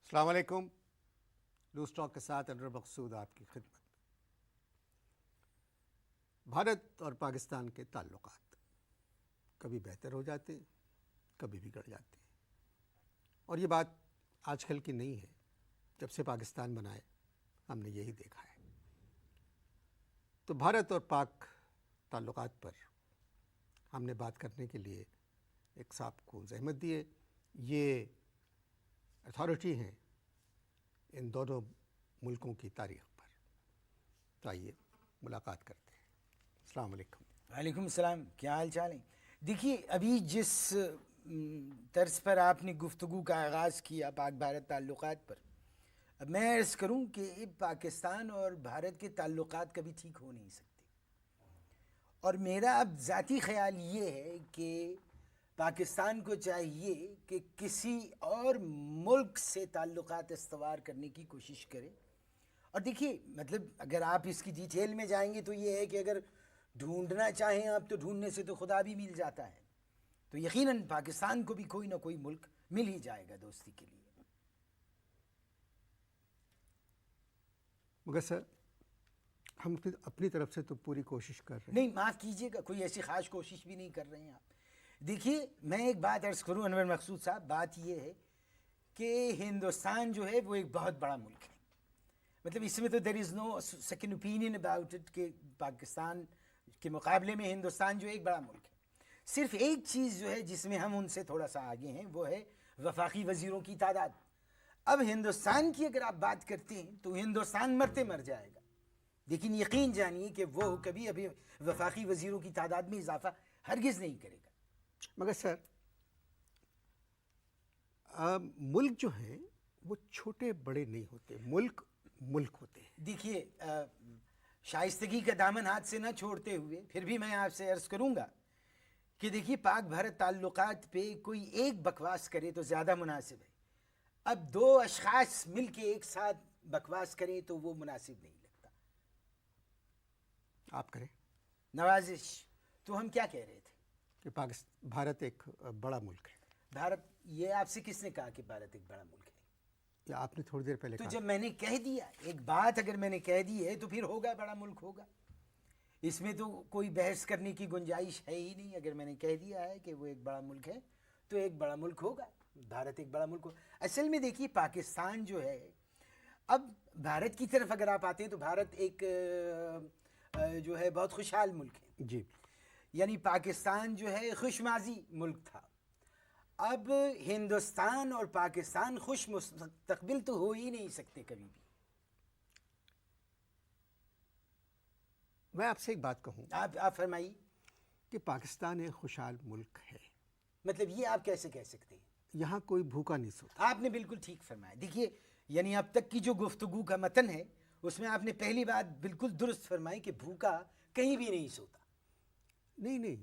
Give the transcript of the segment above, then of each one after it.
السلام علیکم. Loose talk کے ساتھ انور مقصود آپ کی خدمت. بھارت اور پاکستان کے تعلقات کبھی بہتر ہو جاتے ہیں، کبھی بگڑ جاتے ہیں، اور یہ بات آج کل کی نہیں ہے. جب سے پاکستان بنا ہے ہم نے یہی دیکھا ہے. تو بھارت اور پاک تعلقات پر ہم نے بات کرنے کے لیے ایک صاحب کو زحمت دی ہے. یہ اتھارٹی ہیں ان دونوں ملکوں کی تاریخ پر. تو آئیے ملاقات کرتے ہیں. السلام علیکم. وعلیکم السلام. کیا حال چال ہے؟ دیکھیے، ابھی جس طرز پر آپ نے گفتگو کا آغاز کیا پاک بھارت تعلقات پر، اب میں عرض کروں کہ پاکستان اور بھارت کے تعلقات کبھی ٹھیک ہو نہیں سکتے. اور میرا اب ذاتی خیال یہ ہے کہ پاکستان کو چاہیے کہ کسی اور ملک سے تعلقات استوار کرنے کی کوشش کرے. اور دیکھیے، مطلب اگر آپ اس کی ڈیٹیل میں جائیں گے تو یہ ہے کہ اگر ڈھونڈنا چاہیں آپ تو ڈھونڈنے سے تو خدا بھی مل جاتا ہے. تو یقیناً پاکستان کو بھی کوئی نہ کوئی ملک مل ہی جائے گا دوستی کے لیے. مگر سر، ہم اپنی طرف سے تو پوری کوشش کر رہے ہیں. نہیں، معاف کیجیے گا، کوئی ایسی خاص کوشش بھی نہیں کر رہے ہیں آپ. دیکھیے، میں ایک بات عرض کروں انور مقصود صاحب. بات یہ ہے کہ ہندوستان جو ہے وہ ایک بہت بڑا ملک ہے. مطلب اس میں تو دیر از نو سیکنڈ اوپینین اباؤٹ اٹ کہ پاکستان کے مقابلے میں ہندوستان جو ایک بڑا ملک ہے. صرف ایک چیز جو ہے جس میں ہم ان سے تھوڑا سا آگے ہیں وہ ہے وفاقی وزیروں کی تعداد. اب ہندوستان کی اگر آپ بات کرتے ہیں تو ہندوستان مرتے مر جائے گا، لیکن یقین جانیے کہ وہ کبھی ابھی وفاقی وزیروں کی تعداد میں اضافہ ہرگز نہیں کرے گا. مگر سر، ملک جو ہیں وہ چھوٹے بڑے نہیں ہوتے، ملک ملک ہوتے ہیں. دیکھیے، شائستگی کا دامن ہاتھ سے نہ چھوڑتے ہوئے پھر بھی میں آپ سے عرض کروں گا کہ دیکھیے، پاک بھارت تعلقات پہ کوئی ایک بکواس کرے تو زیادہ مناسب ہے. اب دو اشخاص مل کے ایک ساتھ بکواس کریں تو وہ مناسب نہیں لگتا. آپ کریں. نوازش. تو ہم کیا کہہ رہے تھے کہ بھارت ایک بڑا ملک ہے. بھارت، یہ آپ سے کس نے کہا کہ بھارت ایک بڑا ملک ہے؟ یا آپ نے تھوڑی دیر پہلے تو کہا. جب میں نے کہہ دیا ایک بات، اگر میں نے کہہ دی ہے تو پھر ہوگا بڑا ملک ہوگا. اس میں تو کوئی بحث کرنے کی گنجائش ہے ہی نہیں. اگر میں نے کہہ دیا ہے کہ وہ ایک بڑا ملک ہے تو ایک بڑا ملک ہوگا. بھارت ایک بڑا ملک ہوگا. اصل میں دیکھیے، پاکستان جو ہے، اب بھارت کی طرف اگر آپ آتے ہیں تو بھارت ایک جو ہے بہت خوشحال ملک ہے. جی. یعنی پاکستان جو ہے خوش ماضی ملک تھا. اب ہندوستان اور پاکستان خوش مستقبل تو ہو ہی نہیں سکتے کبھی بھی. میں آپ سے ایک بات کہوں آپ فرمائیے. کہ پاکستان ایک خوشحال ملک ہے. مطلب یہ آپ کیسے کہہ سکتے ہیں؟ یہاں کوئی بھوکا نہیں سوتا. آپ نے بالکل ٹھیک فرمایا. دیکھیے، یعنی اب تک کی جو گفتگو کا متن ہے اس میں آپ نے پہلی بات بالکل درست فرمائی کہ بھوکا کہیں بھی نہیں سوتا. نہیں،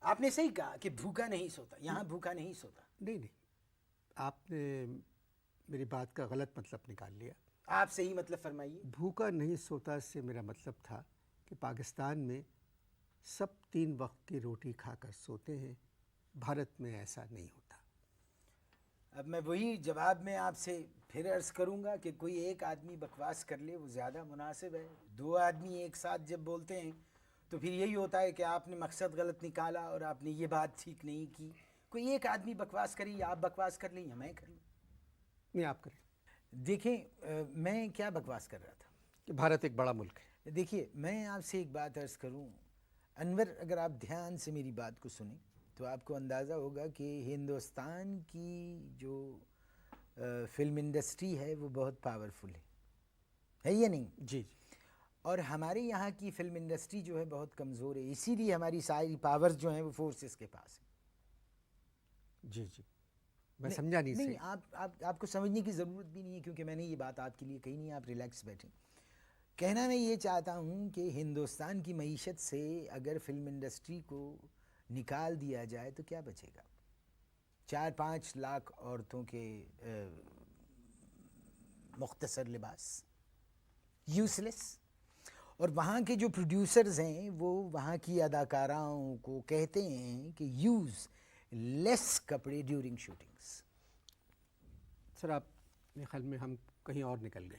آپ نے صحیح کہا کہ بھوکا نہیں سوتا. یہاں بھوکا نہیں سوتا. نہیں، آپ نے میری بات کا غلط مطلب نکال لیا. آپ صحیح مطلب فرمائیے. بھوکا نہیں سوتا سے میرا مطلب تھا کہ پاکستان میں سب 3 وقت کی روٹی کھا کر سوتے ہیں. بھارت میں ایسا نہیں ہوتا. اب میں وہی جواب میں آپ سے پھر عرض کروں گا کہ کوئی ایک آدمی بکواس کر لے وہ زیادہ مناسب ہے. 2 آدمی ایک ساتھ جب بولتے ہیں تو پھر یہی ہوتا ہے کہ آپ نے مقصد غلط نکالا اور آپ نے یہ بات ٹھیک نہیں کی. کوئی ایک آدمی بکواس کرے، یا آپ بکواس کر لیں یا میں کر لوں. نہیں، آپ کریں. دیکھیں، میں کیا بکواس کر رہا تھا کہ بھارت ایک بڑا ملک ہے. دیکھیے، میں آپ سے ایک بات عرض کروں انور، اگر آپ دھیان سے میری بات کو سنیں تو آپ کو اندازہ ہوگا کہ ہندوستان کی جو فلم انڈسٹری ہے وہ بہت پاورفل ہے یا نہیں؟ جی. اور ہمارے یہاں کی فلم انڈسٹری جو ہے بہت کمزور ہے. اسی لیے ہماری ساری پاورز جو ہیں وہ فورسز کے پاس ہیں. جی. میں سمجھا نہیں نہیں، صحیح. آپ کو سمجھنے کی ضرورت بھی نہیں ہے کیونکہ میں نے یہ بات آپ کے لیے کہی نہیں. آپ ریلیکس بیٹھیں. کہنا میں یہ چاہتا ہوں کہ ہندوستان کی معیشت سے اگر فلم انڈسٹری کو نکال دیا جائے تو کیا بچے گا؟ 4-5 لاکھ عورتوں کے مختصر لباس، یوز لیس. اور وہاں کے جو پروڈیوسرز ہیں وہ وہاں کی اداکاراؤں کو کہتے ہیں کہ یوز لیس کپڑے ڈیورنگ شوٹنگز. سر، آپ میرے خیال میں ہم کہیں اور نکل گئے.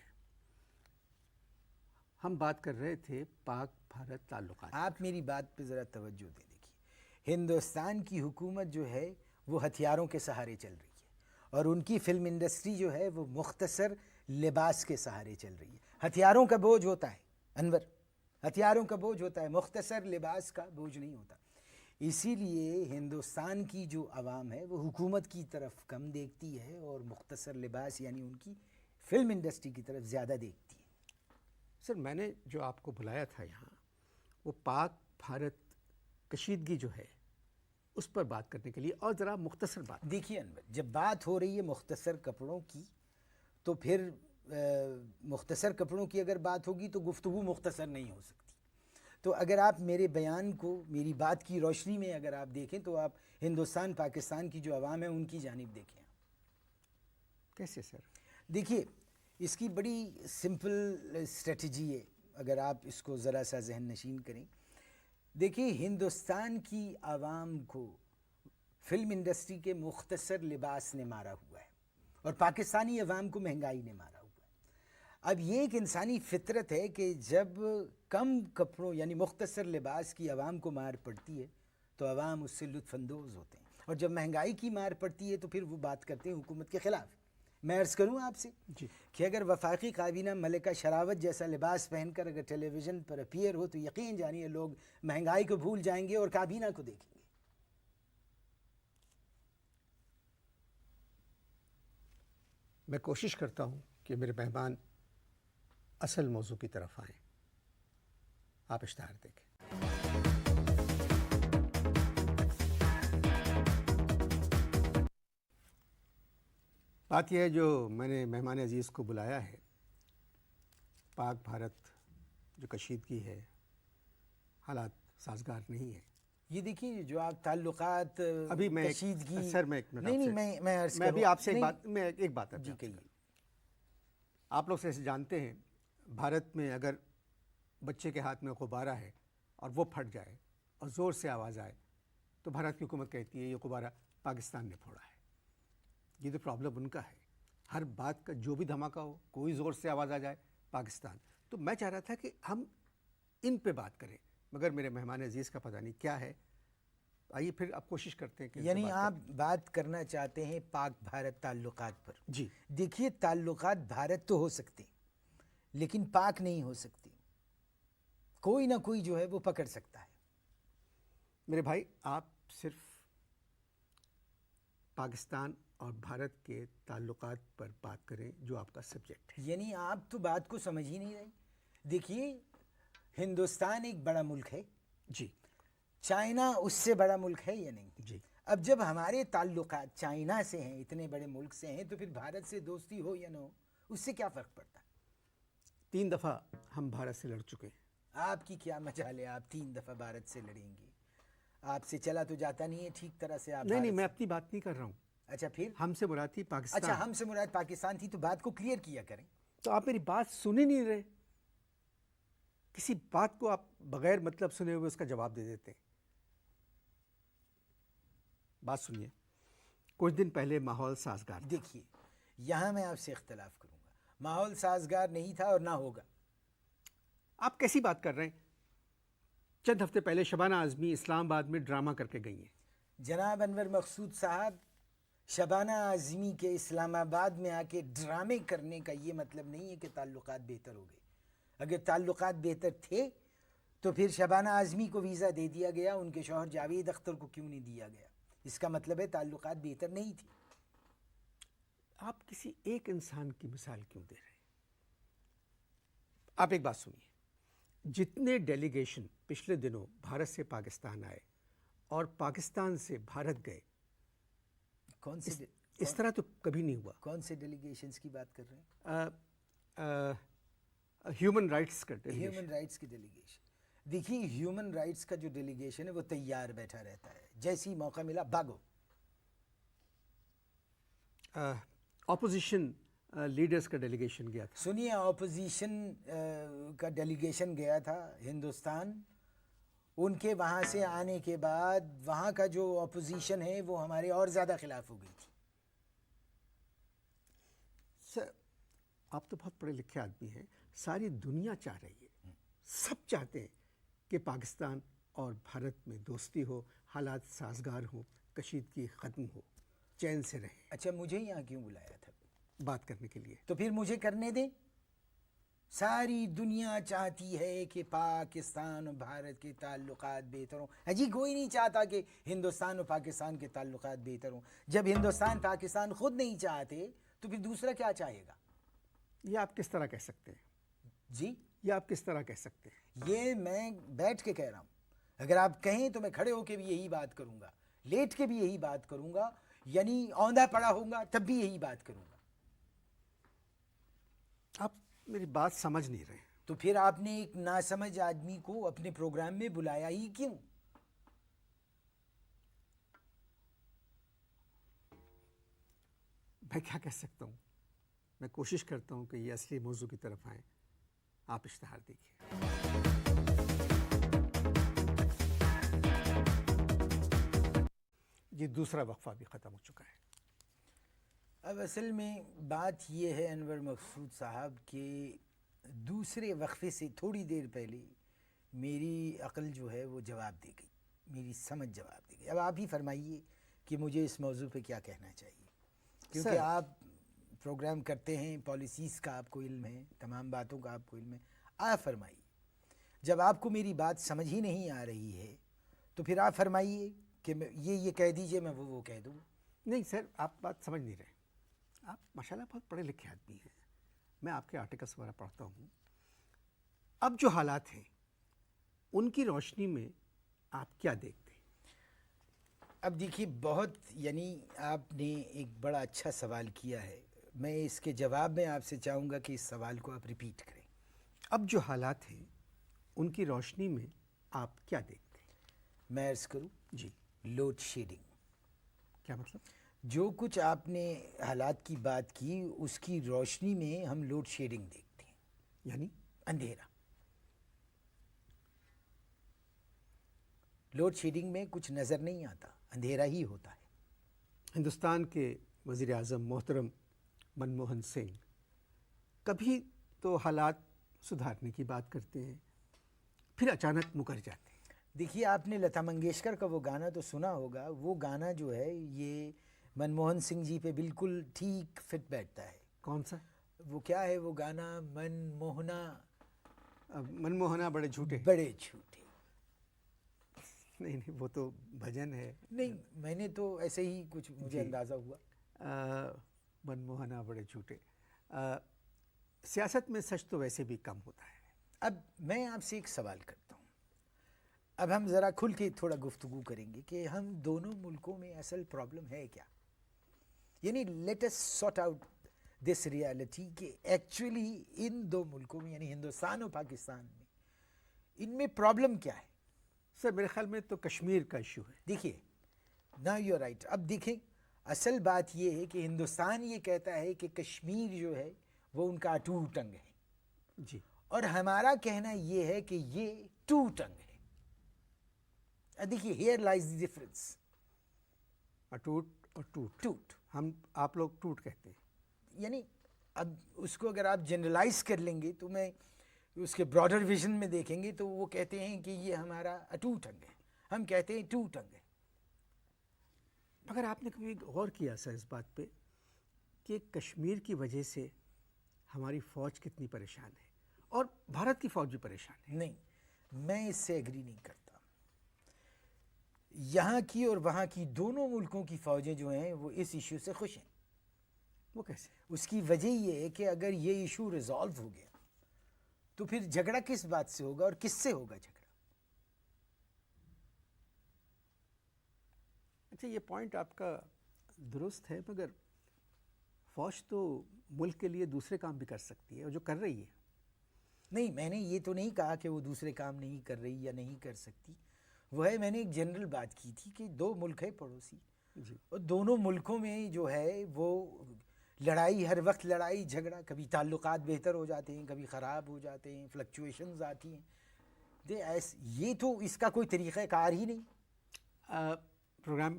ہم بات کر رہے تھے پاک بھارت تعلقات. آپ میری بات پہ ذرا توجہ دیں. دیکھیے ہندوستان کی حکومت جو ہے وہ ہتھیاروں کے سہارے چل رہی ہے اور ان کی فلم انڈسٹری جو ہے وہ مختصر لباس کے سہارے چل رہی ہے. ہتھیاروں کا بوجھ ہوتا ہے انور، ہتھیاروں کا بوجھ ہوتا ہے، مختصر لباس کا بوجھ نہیں ہوتا. اسی لیے ہندوستان کی جو عوام ہے وہ حکومت کی طرف کم دیکھتی ہے اور مختصر لباس یعنی ان کی فلم انڈسٹری کی طرف زیادہ دیکھتی ہے. سر میں نے جو آپ کو بلایا تھا یہاں وہ پاک بھارت کشیدگی جو ہے اس پر بات کرنے کے لیے، اور ذرا مختصر بات. دیکھیے انور، جب بات ہو رہی ہے مختصر کپڑوں کی تو پھر مختصر کپڑوں کی اگر بات ہوگی تو گفتگو مختصر نہیں ہو سکتی. تو اگر آپ میرے بیان کو میری بات کی روشنی میں اگر آپ دیکھیں تو آپ ہندوستان پاکستان کی جو عوام ہے ان کی جانب دیکھیں. کیسے سر؟ دیکھیے اس کی بڑی سمپل اسٹریٹجی ہے اگر آپ اس کو ذرا سا ذہن نشین کریں. دیکھیے ہندوستان کی عوام کو فلم انڈسٹری کے مختصر لباس نے مارا ہوا ہے اور پاکستانی عوام کو مہنگائی نے مارا ہوا ہے. اب یہ ایک انسانی فطرت ہے کہ جب کم کپڑوں یعنی مختصر لباس کی عوام کو مار پڑتی ہے تو عوام اس سے لطف اندوز ہوتے ہیں، اور جب مہنگائی کی مار پڑتی ہے تو پھر وہ بات کرتے ہیں حکومت کے خلاف. میں عرض کروں آپ سے جی کہ اگر وفاقی کابینہ ملکہ شراوت جیسا لباس پہن کر اگر ٹیلی ویژن پر اپیئر ہو تو یقین جانیے لوگ مہنگائی کو بھول جائیں گے اور کابینہ کو دیکھیں گے. میں کوشش کرتا ہوں کہ میرے مہمان اصل موضوع کی طرف آئیں. آپ اشتہار دیکھیں. بات یہ ہے جو میں نے مہمان عزیز کو بلایا ہے، پاک بھارت جو کشیدگی ہے، حالات سازگار نہیں ہیں. یہ دیکھیے جو آپ تعلقات ابھی میں کشیدگی سر میں ایک منٹ نہیں میں عرض میں ابھی کروں آپ سے ایک بات جی کہیے. آپ لوگ سے جانتے ہیں بھارت میں اگر بچے کے ہاتھ میں غبارہ ہے اور وہ پھٹ جائے اور زور سے آواز آئے تو بھارت کی حکومت کہتی ہے یہ غبارہ پاکستان نے پھوڑا ہے. یہ تو پرابلم ان کا ہے. ہر بات کا جو بھی دھماکہ ہو، کوئی زور سے آواز آ جائے پاکستان. تو میں چاہ رہا تھا کہ ہم ان پہ بات کریں، مگر میرے مہمان عزیز کا پتہ نہیں کیا ہے. آئیے پھر آپ کوشش کرتے ہیں کہ یعنی آپ بات کرنا چاہتے ہیں پاک بھارت تعلقات پر. جی دیکھیے تعلقات بھارت تو ہو سکتے لیکن پاک نہیں ہو سکتے. کوئی نہ کوئی جو ہے وہ پکڑ سکتا ہے. میرے بھائی آپ صرف پاکستان اور بھارت کے تعلقات پر بات کریں جو آپ کا سبجیکٹ ہے. یعنی آپ تو بات کو سمجھ ہی نہیں رہے. دیکھیے ہندوستان ایک بڑا ملک ہے، جی چائنا اس سے بڑا ملک ہے یا نہیں؟ جی اب جب ہمارے تعلقات چائنا سے ہیں، اتنے بڑے ملک سے ہیں، تو پھر بھارت سے دوستی ہو یا نہ ہو اس سے کیا فرق پڑتا؟ 3 دفعہ ہم بھارت سے لڑ چکے ہیں. آپ کی کیا مجال ہے، آپ 3 دفعہ بھارت سے لڑیں گے؟ آپ سے چلا تو جاتا نہیں ہے ٹھیک طرح سے. آپ نہیں میں اپنی بات نہیں کر رہا ہوں. اچھا پھر ہم سے مراد تھی پاکستان. اچھا ہم سے مراد پاکستان تھی، تو بات کو کلیئر کیا کریں. تو آپ میری بات سن ہی نہیں رہے. کسی بات کو آپ بغیر مطلب سنے ہوئے اس کا جواب دے دیتے ہیں. بات سنیے. کچھ دن پہلے ماحول سازگار تھا. دیکھیے یہاں میں آپ سے اختلاف کروں گا. ماحول سازگار نہیں تھا اور نہ ہوگا. آپ کیسی بات کر رہے ہیں؟ چند ہفتے پہلے شبانہ اعظمی اسلام آباد میں ڈرامہ کر کے گئی ہیں. جناب انور مقصود صاحب، شبانہ اعظمی کے اسلام آباد میں آ کے ڈرامے کرنے کا یہ مطلب نہیں ہے کہ تعلقات بہتر ہو گئے. اگر تعلقات بہتر تھے تو پھر شبانہ اعظمی کو ویزا دے دیا گیا، ان کے شوہر جاوید اختر کو کیوں نہیں دیا گیا؟ اس کا مطلب ہے تعلقات بہتر نہیں تھی. آپ کسی ایک انسان کی مثال کیوں دے رہے ہیں؟ آپ ایک بات سنیے. جتنے ڈیلیگیشن پچھلے دنوں بھارت سے پاکستان آئے اور پاکستان سے بھارت گئے، کون سے اس طرح تو کبھی نہیں ہوا. کون سے ڈیلیگیشنز کی بات کر رہے ہیں؟ ہیومن رائٹس کا ہیومن رائٹس کی ڈیلیگیشن. دیکھیے ہیومن رائٹس کا جو ڈیلیگیشن ہے وہ تیار بیٹھا رہتا ہے، جیسی موقع ملا بھاگو. اپوزیشن لیڈرز کا ڈیلیگیشن گیا تھا. سنیے اپوزیشن کا ڈیلیگیشن گیا تھا ہندوستان. ان کے وہاں سے آنے کے بعد وہاں کا جو اپوزیشن ہے وہ ہمارے اور زیادہ خلاف ہو گئی تھی. سر آپ تو بہت پڑھے لکھے آدمی ہیں، ساری دنیا چاہ رہی ہے، سب چاہتے ہیں کہ پاکستان اور بھارت میں دوستی ہو، حالات سازگار ہوں، کشیدگی ختم ہو، چین سے رہیں اچھا مجھے یہاں کیوں بلایا تھا؟ بات کرنے کے لیے. تو پھر مجھے کرنے دیں. ساری دنیا چاہتی ہے کہ پاکستان اور بھارت کے تعلقات بہتر ہوں. اجی کوئی نہیں چاہتا کہ ہندوستان اور پاکستان کے تعلقات بہتر ہوں. جب ہندوستان پاکستان خود نہیں چاہتے تو پھر دوسرا کیا چاہے گا؟ یہ آپ کس طرح کہہ سکتے ہیں؟ جی یہ آپ کس طرح کہہ سکتے ہیں؟ یہ میں بیٹھ کے کہہ رہا ہوں. اگر آپ کہیں تو میں کھڑے ہو کے بھی یہی بات کروں گا، لیٹ کے بھی یہی بات کروں گا، یعنی اوندھا پڑا ہوں گا تب بھی یہی بات کروں گا. آپ میری بات سمجھ نہیں رہے. تو پھر آپ نے ایک ناسمجھ آدمی کو اپنے پروگرام میں بلایا ہی کیوں؟ میں کیا کہہ سکتا ہوں؟ میں کوشش کرتا ہوں کہ یہ اصلی موضوع کی طرف آئیں. آپ اشتہار دیکھیے. یہ دوسرا وقفہ بھی ختم ہو چکا ہے. اب اصل میں بات یہ ہے انور مقصود صاحب کہ دوسرے وقفے سے تھوڑی دیر پہلے میری عقل جو ہے وہ جواب دے گئی، میری سمجھ جواب دے گئی. اب آپ ہی فرمائیے کہ مجھے اس موضوع پہ کیا کہنا چاہیے، کیونکہ آپ پروگرام کرتے ہیں، پالیسیز کا آپ کو علم ہے، تمام باتوں کا آپ کو علم ہے. آپ فرمائیے. جب آپ کو میری بات سمجھ ہی نہیں آ رہی ہے تو پھر آپ فرمائیے کہ یہ کہہ دیجئے، میں وہ کہہ دوں. نہیں سر، آپ بات سمجھ نہیں رہے. آپ ماشاءاللہ بہت پڑھے لکھے آدمی ہیں، میں آپ کے آرٹیکلس وغیرہ پڑھتا ہوں. اب جو حالات ہیں ان کی روشنی میں آپ کیا دیکھتے ہیں؟ اب دیکھیے بہت یعنی آپ نے ایک بڑا اچھا سوال کیا ہے. میں اس کے جواب میں آپ سے چاہوں گا کہ اس سوال کو آپ ریپیٹ کریں. اب جو حالات ہیں ان کی روشنی میں آپ کیا دیکھتے ہیں؟ میں عرض کروں؟ جی. Load shedding. کیا مطلب؟ جو کچھ آپ نے حالات کی بات کی اس کی روشنی میں ہم لوڈ شیڈنگ دیکھتے ہیں، یعنی اندھیرا. لوڈ شیڈنگ میں کچھ نظر نہیں آتا، اندھیرا ہی ہوتا ہے. ہندوستان کے وزیر اعظم محترم منموہن سنگھ کبھی تو حالات سدھارنے کی بات کرتے ہیں، پھر اچانک مکر جاتے ہیں. دیکھیے آپ نے لتا منگیشکر کا وہ گانا تو سنا ہوگا، وہ گانا جو ہے یہ منموہن سنگھ جی پہ بالکل ٹھیک فٹ بیٹھتا ہے. کون سا؟ وہ کیا ہے وہ گانا؟ منموہنا بڑے جھوٹے. بڑے جھوٹے. نہیں وہ تو بھجن ہے. نہیں میں نے تو ایسے ہی کچھ مجھے اندازہ ہوا. منموہنا بڑے جھوٹے. سیاست میں سچ تو ویسے بھی کم ہوتا ہے. اب میں آپ سے ایک سوال کرتا ہوں. اب ہم ذرا کھل کے تھوڑا گفتگو کریں گے کہ ہم دونوں ملکوں میں اصل پرابلم ہے کیا. یعنی let us sort out this reality کہ ایکچولی ان دو ملکوں میں یعنی ہندوستان اور پاکستان میں ان میں پرابلم کیا ہے. سر میرے خیال میں تو کشمیر کا ایشو ہے. دیکھیے نا یو رائٹ. اب دیکھیں اصل بات یہ ہے کہ ہندوستان یہ کہتا ہے کہ کشمیر جو ہے وہ ان کا اٹوٹ انگ ہے، جی، اور ہمارا کہنا یہ ہے کہ یہ ٹوٹ انگ ہے. دیکھیے ہیئر لائز دی ڈفرنس. اٹوٹ اور ٹوٹ. ٹوٹ آپ لوگ ٹوٹ کہتے ہیں. یعنی اب اس کو اگر آپ جنرلائز کر لیں گے تو میں اس کے براڈر ویژن میں دیکھیں گے تو وہ کہتے ہیں کہ یہ ہمارا اٹوٹ انگ ہے، ہم کہتے ہیں ٹوٹ انگ ہے. مگر آپ نے کبھی غور کیا سر اس بات پہ کہ کشمیر کی وجہ سے ہماری فوج کتنی پریشان ہے اور بھارت کی فوج بھی پریشان ہے؟ نہیں میں اس سے ایگری نہیں کرتا. یہاں کی اور وہاں کی دونوں ملکوں کی فوجیں جو ہیں وہ اس ایشو سے خوش ہیں. وہ کیسے؟ اس کی وجہ یہ ہے کہ اگر یہ ایشو ریزالو ہو گیا تو پھر جھگڑا کس بات سے ہوگا اور کس سے ہوگا جھگڑا. اچھا یہ پوائنٹ آپ کا درست ہے، مگر فوج تو ملک کے لیے دوسرے کام بھی کر سکتی ہے اور جو کر رہی ہے. نہیں میں نے یہ تو نہیں کہا کہ وہ دوسرے کام نہیں کر رہی یا نہیں کر سکتی. وہ ہے میں نے ایک جنرل بات کی تھی کہ دو ملک ہے پڑوسی، جی. اور دونوں ملکوں میں جو ہے وہ لڑائی، ہر وقت لڑائی جھگڑا، کبھی تعلقات بہتر ہو جاتے ہیں کبھی خراب ہو جاتے ہیں، فلکچویشنز آتی ہیں. یہ تو اس کا کوئی طریقہ کار ہی نہیں. پروگرام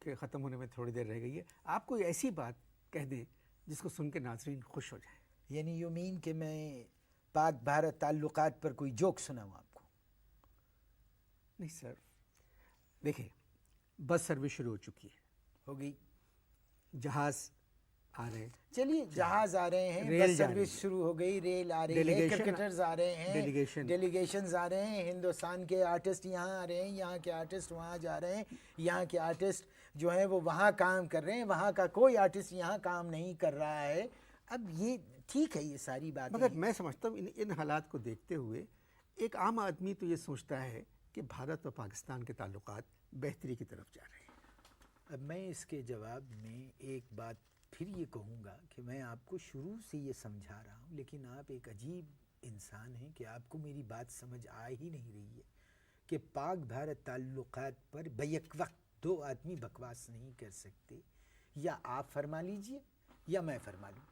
کے ختم ہونے میں تھوڑی دیر رہ گئی ہے. آپ کوئی ایسی بات کہہ دیں جس کو سن کے ناظرین خوش ہو جائیں. یعنی یو مین کہ میں پاک بھارت تعلقات پر کوئی جوک سناؤں آپ کو؟ نہیں سر، دیکھیں بس سروس شروع ہو چکی ہے، ہو گئی. جہاز آ رہے ہیں، چلیے جہاز آ رہے ہیں، ریل بس جا رہی سروس ہے، شروع ہو گئی، ریل آ رہی ہے، ڈیلیگیشن کرکٹرز آ رہے ہیں، ڈیلیگیشن ڈیلیگیشنز آ رہے ہیں، ہندوستان کے آرٹسٹ یہاں آ رہے ہیں، یہاں کے آرٹسٹ وہاں جا رہے ہیں، یہاں کے آرٹسٹ جو ہیں وہ وہاں کام کر رہے ہیں، وہاں کا کوئی آرٹسٹ یہاں کام نہیں کر رہا ہے. اب یہ ٹھیک ہے، یہ ساری باتیں مگر میں سمجھتا ہوں ان حالات کو دیکھتے ہوئے ایک عام آدمی تو یہ سوچتا ہے کہ بھارت اور پاکستان کے تعلقات بہتری کی طرف جا رہے ہیں. اب میں اس کے جواب میں ایک بات پھر یہ کہوں گا کہ میں آپ کو شروع سے یہ سمجھا رہا ہوں، لیکن آپ ایک عجیب انسان ہیں کہ آپ کو میری بات سمجھ آ ہی نہیں رہی ہے کہ پاک بھارت تعلقات پر بیک وقت دو آدمی بکواس نہیں کر سکتے. یا آپ فرما لیجئے یا میں فرما لوں،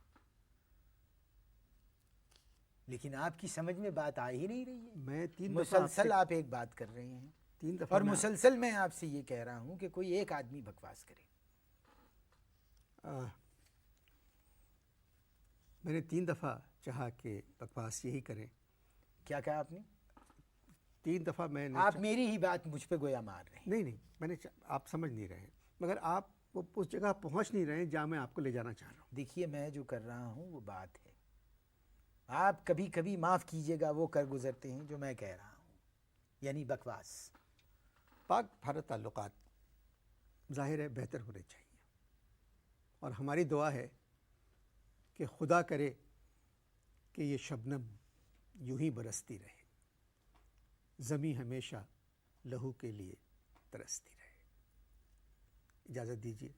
لیکن آپ کی سمجھ میں بات آ ہی نہیں رہی ہے. میں 3 دفعہ مسلسل آپ ایک بات کر رہے ہیں 3 دفعہ اور مسلسل میں آپ سے یہ کہہ رہا ہوں کہ کوئی ایک آدمی بکواس کرے. میں نے 3 دفعہ چاہا کہ بکواس یہی کریں. کیا کہا آپ نے؟ 3 دفعہ میں نے آپ میری ہی بات مجھ پہ گویا مار رہے ہیں. نہیں میں نے آپ سمجھ نہیں رہے ہیں، مگر آپ وہ اس جگہ پہنچ نہیں رہے ہیں جہاں میں آپ کو لے جانا چاہ رہا ہوں. دیکھیے میں جو کر رہا ہوں وہ بات ہے، آپ کبھی کبھی معاف کیجئے گا وہ کر گزرتے ہیں جو میں کہہ رہا ہوں، یعنی بکواس. پاک بھارت تعلقات ظاہر ہے بہتر ہونے چاہیے، اور ہماری دعا ہے کہ خدا کرے کہ یہ شبنم یوں ہی برستی رہے، زمیں ہمیشہ لہو کے لیے ترستی رہے. اجازت دیجیے.